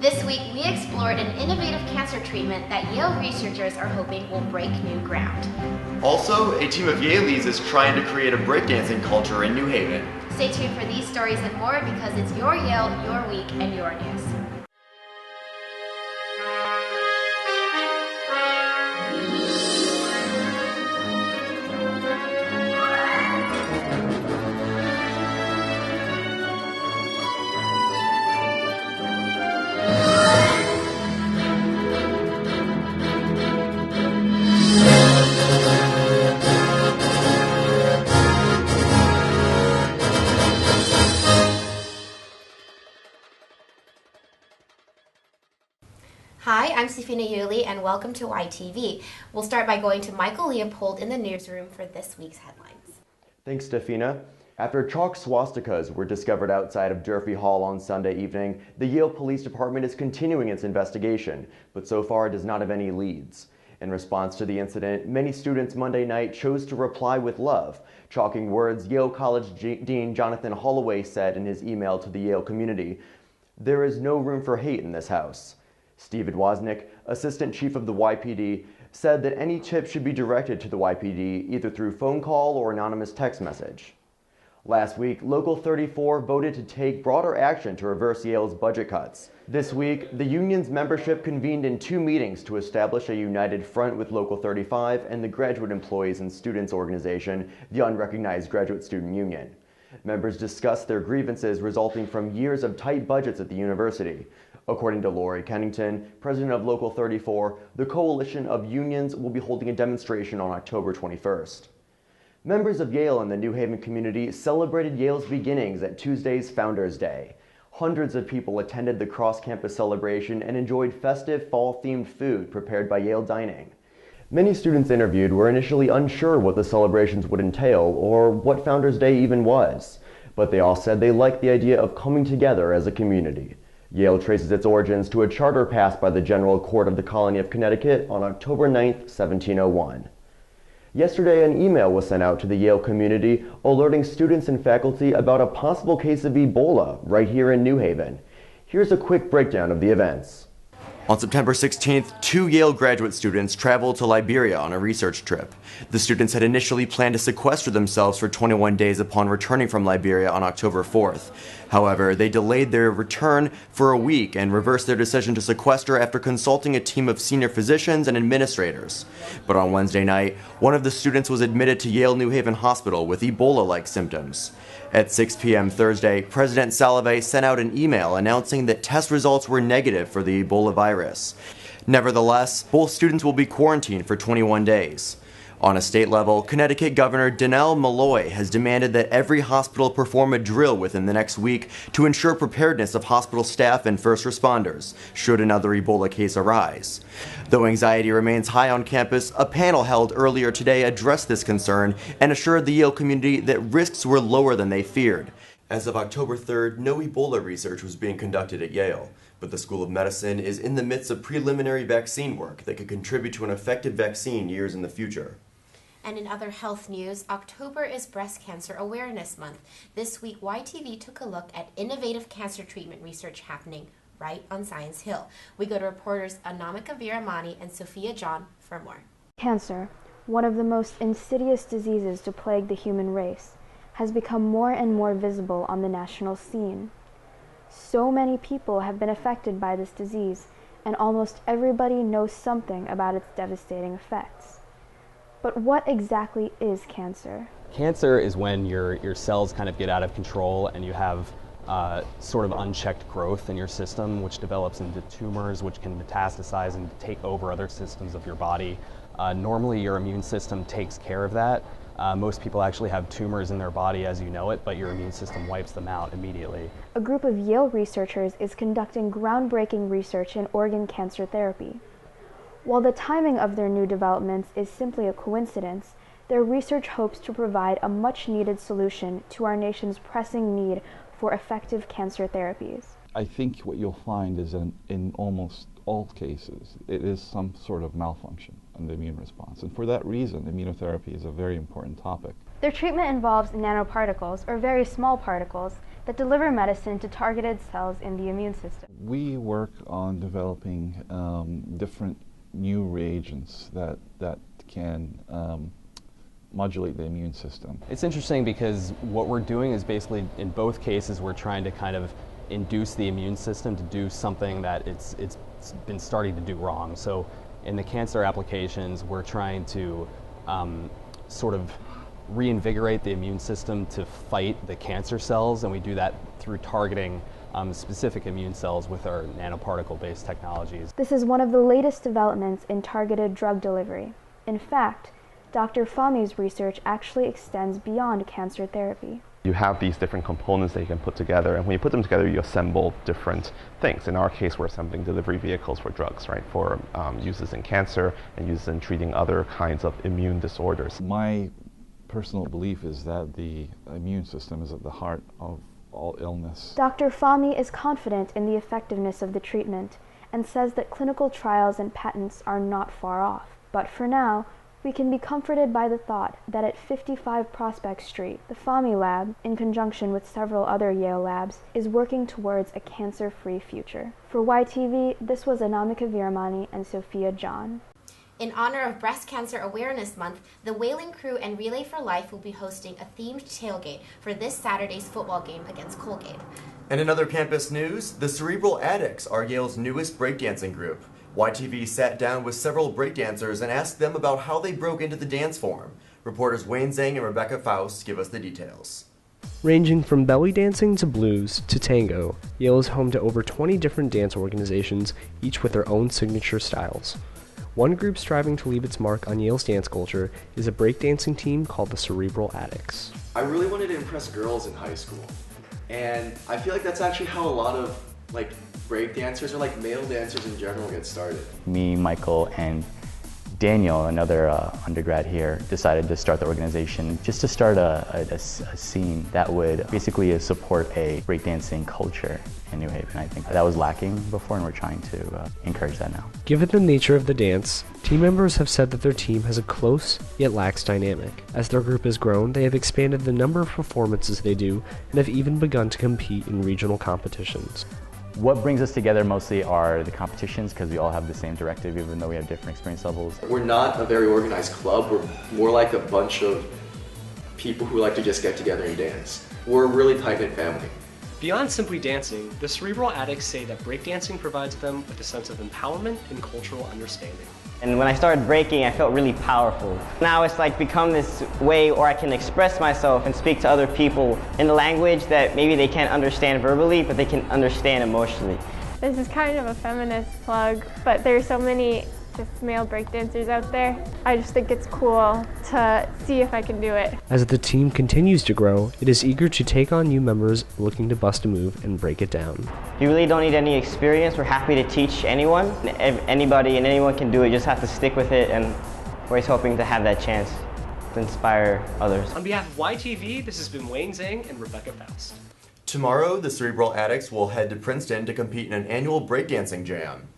This week, we explored an innovative cancer treatment that Yale researchers are hoping will break new ground. Also, a team of Yalees is trying to create a breakdancing culture in New Haven. Stay tuned for these stories and more because it's your Yale, your week, and your news. Hi, I'm Safina Yuli, and welcome to YTV. We'll start by going to Michael Leopold in the newsroom for this week's headlines. Thanks, Stefina. After chalk swastikas were discovered outside of Durfee Hall on Sunday evening, the Yale Police Department is continuing its investigation, but so far it does not have any leads. In response to the incident, many students Monday night chose to reply with love, chalking words Yale College Dean Jonathan Holloway said in his email to the Yale community: "There is no room for hate in this house." Stephen Wozniak, assistant chief of the YPD, said that any tip should be directed to the YPD either through phone call or anonymous text message. Last week, Local 34 voted to take broader action to reverse Yale's budget cuts. This week, the union's membership convened in 2 meetings to establish a united front with Local 35 and the Graduate Employees and Students Organization, the unrecognized graduate student union. Members discussed their grievances resulting from years of tight budgets at the university. According to Lori Kennington, president of Local 34, the coalition of unions will be holding a demonstration on October 21st. Members of Yale and the New Haven community celebrated Yale's beginnings at Tuesday's Founders Day. Hundreds of people attended the cross-campus celebration and enjoyed festive fall-themed food prepared by Yale Dining. Many students interviewed were initially unsure what the celebrations would entail or what Founders Day even was, but they all said they liked the idea of coming together as a community. Yale traces its origins to a charter passed by the General Court of the Colony of Connecticut on October 9, 1701. Yesterday, an email was sent out to the Yale community alerting students and faculty about a possible case of Ebola right here in New Haven. Here's a quick breakdown of the events. On September 16th, 2 Yale graduate students traveled to Liberia on a research trip. The students had initially planned to sequester themselves for 21 days upon returning from Liberia on October 4th. However, they delayed their return for a week and reversed their decision to sequester after consulting a team of senior physicians and administrators. But on Wednesday night, one of the students was admitted to Yale New Haven Hospital with Ebola-like symptoms. At 6 p.m. Thursday, President Salave sent out an email announcing that test results were negative for the Ebola virus. Nevertheless, both students will be quarantined for 21 days. On a state level, Connecticut Governor Donnell Malloy has demanded that every hospital perform a drill within the next week to ensure preparedness of hospital staff and first responders, should another Ebola case arise. Though anxiety remains high on campus, a panel held earlier today addressed this concern and assured the Yale community that risks were lower than they feared. As of October 3rd, no Ebola research was being conducted at Yale, but the School of Medicine is in the midst of preliminary vaccine work that could contribute to an effective vaccine years in the future. And in other health news, October is Breast Cancer Awareness Month. This week, YTV took a look at innovative cancer treatment research happening right on Science Hill. We go to reporters Anamika Viramani and Sophia John for more. Cancer, one of the most insidious diseases to plague the human race, has become more and more visible on the national scene. So many people have been affected by this disease, and almost everybody knows something about its devastating effects. But what exactly is cancer? Cancer is when your cells kind of get out of control and you have sort of unchecked growth in your system, which develops into tumors, which can metastasize and take over other systems of your body. Normally, your immune system takes care of that. Most people actually have tumors in their body as you know it, but your immune system wipes them out immediately. A group of Yale researchers is conducting groundbreaking research in organ cancer therapy. While the timing of their new developments is simply a coincidence, their research hopes to provide a much-needed solution to our nation's pressing need for effective cancer therapies. I think what you'll find is in almost all cases, it is some sort of malfunction in the immune response. And for that reason, immunotherapy is a very important topic. Their treatment involves nanoparticles, or very small particles, that deliver medicine to targeted cells in the immune system. We work on developing different new reagents that can modulate the immune system. It's interesting because what we're doing is basically, in both cases, we're trying to kind of induce the immune system to do something that it's been starting to do wrong. So in the cancer applications, we're trying to sort of reinvigorate the immune system to fight the cancer cells, and we do that through targeting specific immune cells with our nanoparticle-based technologies. This is one of the latest developments in targeted drug delivery. In fact, Dr. Fahmi's research actually extends beyond cancer therapy. You have these different components that you can put together, and when you put them together, you assemble different things. In our case, we're assembling delivery vehicles for drugs, right, for uses in cancer and uses in treating other kinds of immune disorders. My personal belief is that the immune system is at the heart of all illness. Dr. Fahmi is confident in the effectiveness of the treatment and says that clinical trials and patents are not far off. But for now, we can be comforted by the thought that at 55 Prospect Street, the Fahmi Lab, in conjunction with several other Yale labs, is working towards a cancer-free future. For YTV, this was Anamika Viramani and Sophia John. In honor of Breast Cancer Awareness Month, the Whaling Crew and Relay for Life will be hosting a themed tailgate for this Saturday's football game against Colgate. And in other campus news, the Cerebral Addicts are Yale's newest breakdancing group. YTV sat down with several breakdancers and asked them about how they broke into the dance form. Reporters Wayne Zhang and Rebecca Faust give us the details. Ranging from belly dancing to blues to tango, Yale is home to over 20 different dance organizations, each with their own signature styles. One group striving to leave its mark on Yale's dance culture is a breakdancing team called the Cerebral Addicts. I really wanted to impress girls in high school, and I feel like that's actually how a lot of break dancers or male dancers in general get started. Me, Michael, and Daniel, another undergrad here, decided to start the organization just to start a scene that would basically support a breakdancing culture in New Haven. I think that was lacking before, and we're trying to encourage that now. Given the nature of the dance, team members have said that their team has a close yet lax dynamic. As their group has grown, they have expanded the number of performances they do and have even begun to compete in regional competitions. What brings us together mostly are the competitions, because we all have the same directive even though we have different experience levels. We're not a very organized club, we're more like a bunch of people who like to just get together and dance. We're a really tight-knit family. Beyond simply dancing, the Cerebral Addicts say that breakdancing provides them with a sense of empowerment and cultural understanding. And when I started breaking, I felt really powerful. Now it's become this way where I can express myself and speak to other people in a language that maybe they can't understand verbally, but they can understand emotionally. This is kind of a feminist plug, but there's so many just male breakdancers out there. I just think it's cool to see if I can do it. As the team continues to grow, it is eager to take on new members looking to bust a move and break it down. You really don't need any experience. We're happy to teach anyone. Anybody and anyone can do it. You just have to stick with it, and we're always hoping to have that chance to inspire others. On behalf of YTV, this has been Wayne Zhang and Rebecca Faust. Tomorrow, the Cerebral Addicts will head to Princeton to compete in an annual breakdancing jam.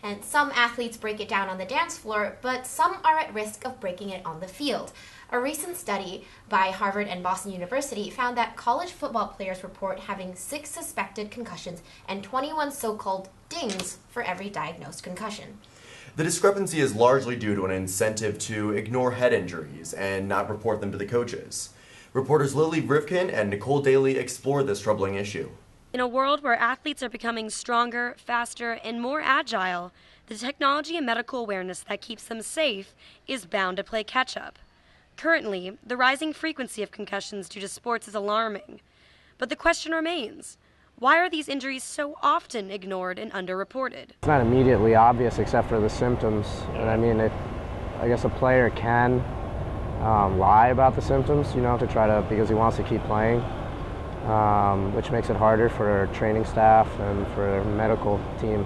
And some athletes break it down on the dance floor, but some are at risk of breaking it on the field. A recent study by Harvard and Boston University found that college football players report having 6 suspected concussions and 21 so-called dings for every diagnosed concussion. The discrepancy is largely due to an incentive to ignore head injuries and not report them to the coaches. Reporters Lily Rivkin and Nicole Daly explore this troubling issue. In a world where athletes are becoming stronger, faster, and more agile, the technology and medical awareness that keeps them safe is bound to play catch-up. Currently, the rising frequency of concussions due to sports is alarming. But the question remains, why are these injuries so often ignored and underreported? It's not immediately obvious except for the symptoms. And I mean, I guess a player can lie about the symptoms, because he wants to keep playing. Which makes it harder for training staff and for the medical team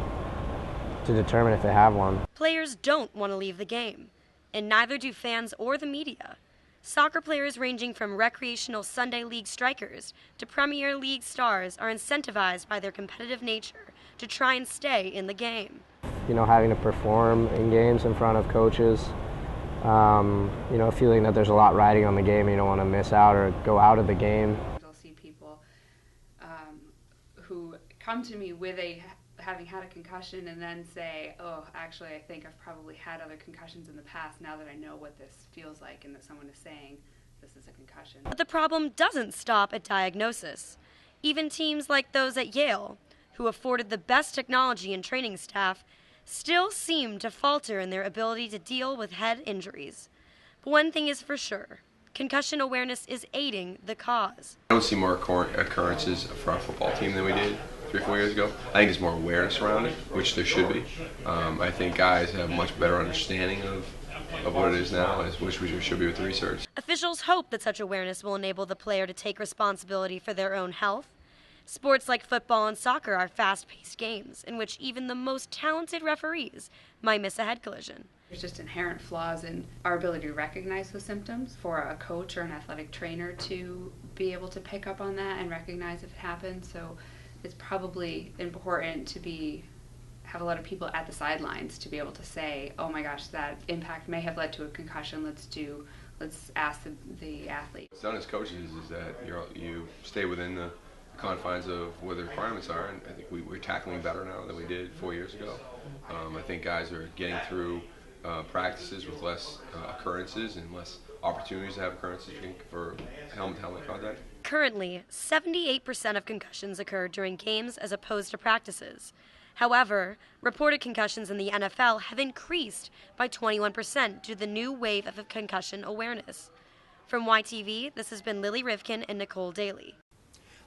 to determine if they have one. Players don't want to leave the game, and neither do fans or the media. Soccer players ranging from recreational Sunday League strikers to Premier League stars are incentivized by their competitive nature to try and stay in the game. Having to perform in games in front of coaches, feeling that there's a lot riding on the game and you don't want to miss out or go out of the game. come to me with having had a concussion and then say, oh, actually, I think I've probably had other concussions in the past now that I know what this feels like and that someone is saying this is a concussion. But the problem doesn't stop at diagnosis. Even teams like those at Yale, who afforded the best technology and training staff, still seem to falter in their ability to deal with head injuries. But one thing is for sure, concussion awareness is aiding the cause. I don't see more occurrences for our football team than we did 3 or 4 years ago. I think there's more awareness around it, which there should be. I think guys have a much better understanding of what it is now, which we should be with the research. Officials hope that such awareness will enable the player to take responsibility for their own health. Sports like football and soccer are fast-paced games in which even the most talented referees might miss a head collision. There's just inherent flaws in our ability to recognize those symptoms for a coach or an athletic trainer to be able to pick up on that and recognize if it happens. So it's probably important to have a lot of people at the sidelines to be able to say, oh my gosh, that impact may have led to a concussion. Let's ask the athlete. What's done as coaches is that you stay within the confines of what the requirements are, and I think we're tackling better now than we did 4 years ago. I think guys are getting through practices with less occurrences and less opportunities to have occurrences for helmet-to-helmet contact. Currently, 78% of concussions occur during games as opposed to practices. However, reported concussions in the NFL have increased by 21% due to the new wave of concussion awareness. From YTV, this has been Lily Rivkin and Nicole Daly.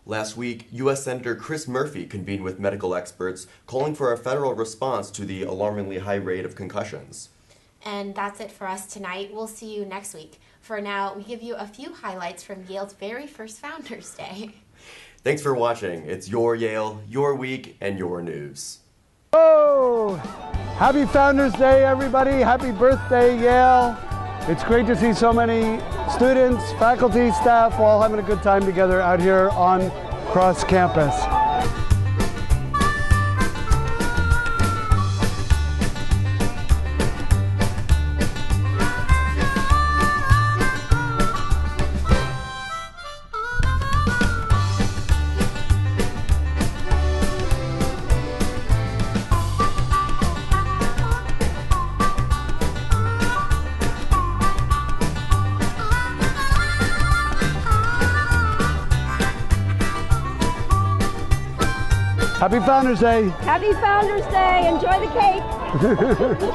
Last week, U.S. Senator Chris Murphy convened with medical experts calling for a federal response to the alarmingly high rate of concussions. And that's it for us tonight. We'll see you next week. For now, we give you a few highlights from Yale's very first Founders Day. Thanks for watching. It's your Yale, your week, and your news. Oh! Happy Founders Day, everybody. Happy birthday, Yale. It's great to see so many students, faculty, staff, all having a good time together out here on cross campus. Happy Founders Day! Happy Founders Day! Enjoy the cake!